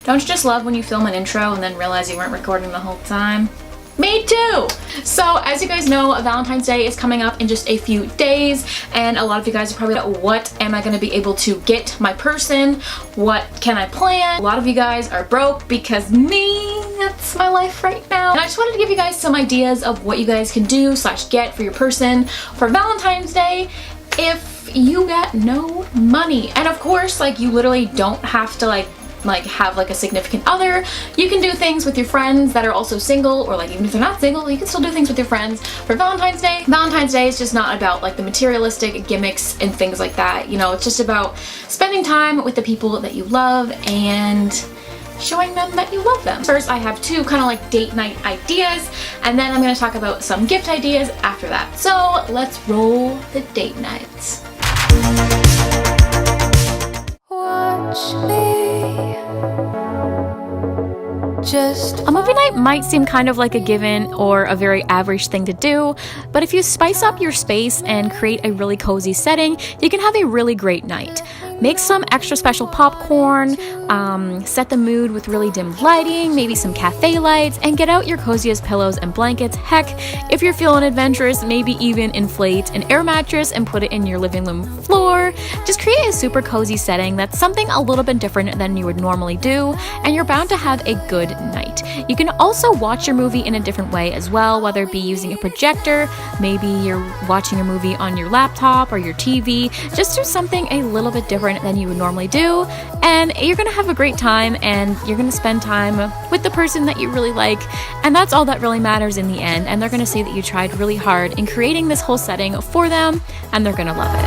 Don't you just love when you film an intro and then realize you weren't recording the whole time? Me too! So as you guys know, Valentine's Day is coming up in just a few days, and a lot of you guys are probably like, what am I going to be able to get my person? What can I plan? A lot of you guys are broke because me, that's my life right now. And I just wanted to give you guys some ideas of what you guys can do / get for your person for Valentine's Day if you got no money. And of course, like, you literally don't have to like have like a significant other. You can do things with your friends that are also single, or like even if they're not single, you can still do things with your friends for Valentine's Day. Valentine's Day is just not about like the materialistic gimmicks and things like that. You know, it's just about spending time with the people that you love and showing them that you love them. First, I have two kind of like date night ideas, and then I'm going to talk about some gift ideas after that. So let's roll the date nights. Watch me. A movie night might seem kind of like a given or a very average thing to do, but if you spice up your space and create a really cozy setting, you can have a really great night. Make some extra special popcorn, set the mood with really dim lighting, maybe some cafe lights, and get out your coziest pillows and blankets. Heck, if you're feeling adventurous, maybe even inflate an air mattress and put it in your living room floor. Just create a super cozy setting that's something a little bit different than you would normally do, and you're bound to have a good night. You can also watch your movie in a different way as well, whether it be using a projector, maybe you're watching a movie on your laptop or your TV. Just do something a little bit different than you would normally do, and you're gonna have a great time, and you're gonna spend time with the person that you really like, and that's all that really matters in the end. And they're gonna say that you tried really hard in creating this whole setting for them, and they're gonna love it.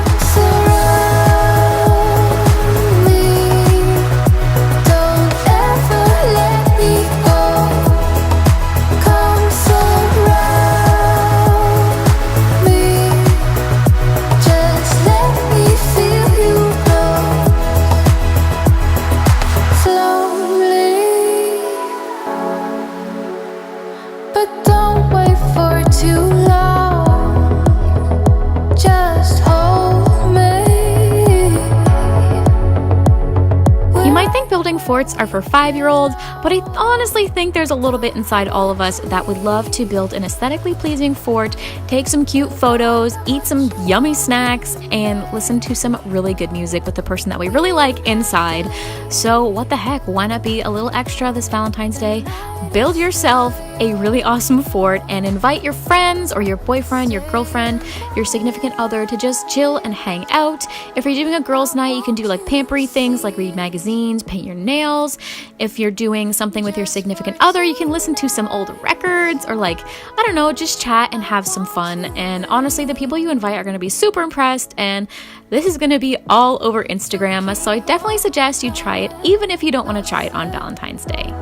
Building forts are for 5-year-olds, but I honestly think there's a little bit inside all of us that would love to build an aesthetically pleasing fort, take some cute photos, eat some yummy snacks, and listen to some really good music with the person that we really like inside. So what the heck, why not be a little extra this Valentine's Day? Build yourself a really awesome fort and invite your friends or your boyfriend, your girlfriend, your significant other to just chill and hang out. If you're doing a girls' night, you can do like pampery things like read magazines, paint your nails. If you're doing something with your significant other, you can listen to some old records, or like, I don't know, just chat and have some fun. And honestly, the people you invite are going to be super impressed, and this is going to be all over Instagram, so I definitely suggest you try it, even if you don't want to try it on Valentine's Day.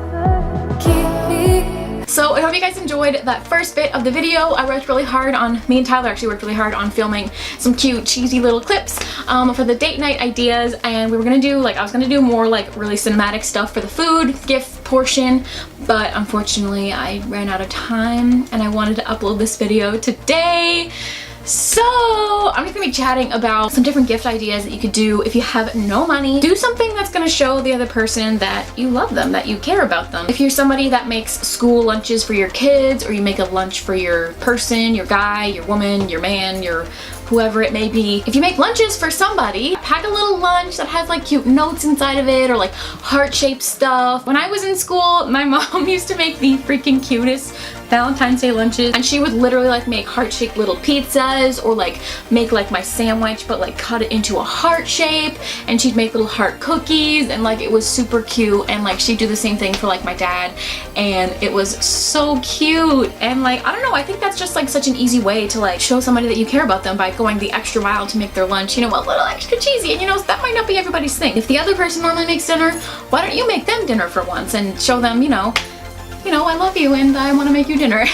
So I hope you guys enjoyed that first bit of the video. Me and Tyler actually worked really hard on filming some cute, cheesy little clips for the date night ideas, and we were gonna do, I was gonna do more like really cinematic stuff for the food gift portion, but unfortunately I ran out of time and I wanted to upload this video today. So I'm just gonna be chatting about some different gift ideas that you could do if you have no money. Do something that's gonna show the other person that you love them, that you care about them. If you're somebody that makes school lunches for your kids, or you make a lunch for your person, your guy, your woman, your man, your whoever it may be. If you make lunches for somebody, pack a little lunch that has like cute notes inside of it, or like heart-shaped stuff. When I was in school, my mom used to make the freaking cutest Valentine's Day lunches, and she would literally like make heart-shaped little pizzas, or like make like my sandwich but like cut it into a heart shape, and she'd make little heart cookies, and like it was super cute. And like she'd do the same thing for like my dad, and it was so cute. And like, I don't know, I think that's just like such an easy way to like show somebody that you care about them, by going the extra mile to make their lunch, you know, a little extra cheesy. And you know, that might not be everybody's thing. If the other person normally makes dinner, why don't you make them dinner for once and show them, you know, I love you and I want to make you dinner.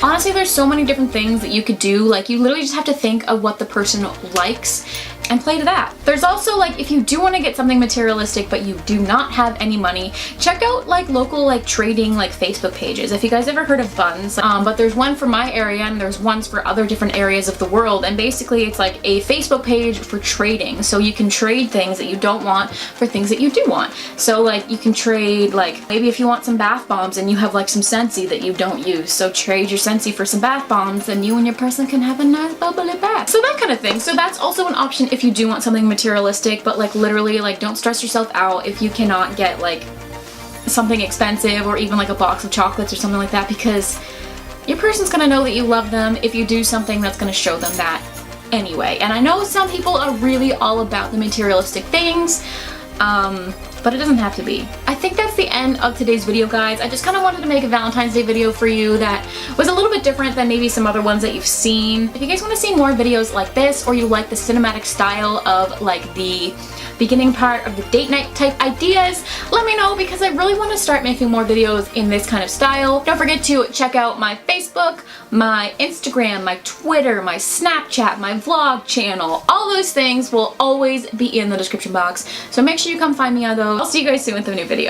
Honestly, there's so many different things that you could do. Like, you literally just have to think of what the person likes and play to that. There's also like, if you do want to get something materialistic but you do not have any money, check out like local like trading like Facebook pages. If you guys ever heard of Buns, but there's one for my area and there's ones for other different areas of the world, and basically it's like a Facebook page for trading. So you can trade things that you don't want for things that you do want. So like you can trade, like maybe if you want some bath bombs and you have like some Scentsy that you don't use, so trade your Scentsy for some bath bombs and you and your person can have a nice bubbly bath. So that kind of thing. So that's also an option if you do want something materialistic, but like literally like don't stress yourself out if you cannot get like something expensive or even like a box of chocolates or something like that, because your person's gonna know that you love them if you do something that's gonna show them that anyway. And I know some people are really all about the materialistic things, but it doesn't have to be. I think that's the end of today's video, guys. I just kind of wanted to make a Valentine's Day video for you that was a little bit different than maybe some other ones that you've seen. If you guys want to see more videos like this, or you like the cinematic style of like the beginning part of the date night type ideas, let me know, because I really want to start making more videos in this kind of style. Don't forget to check out my Facebook, my Instagram, my Twitter, my Snapchat, my vlog channel. All those things will always be in the description box, so make sure you come find me on those. I'll see you guys soon with a new video.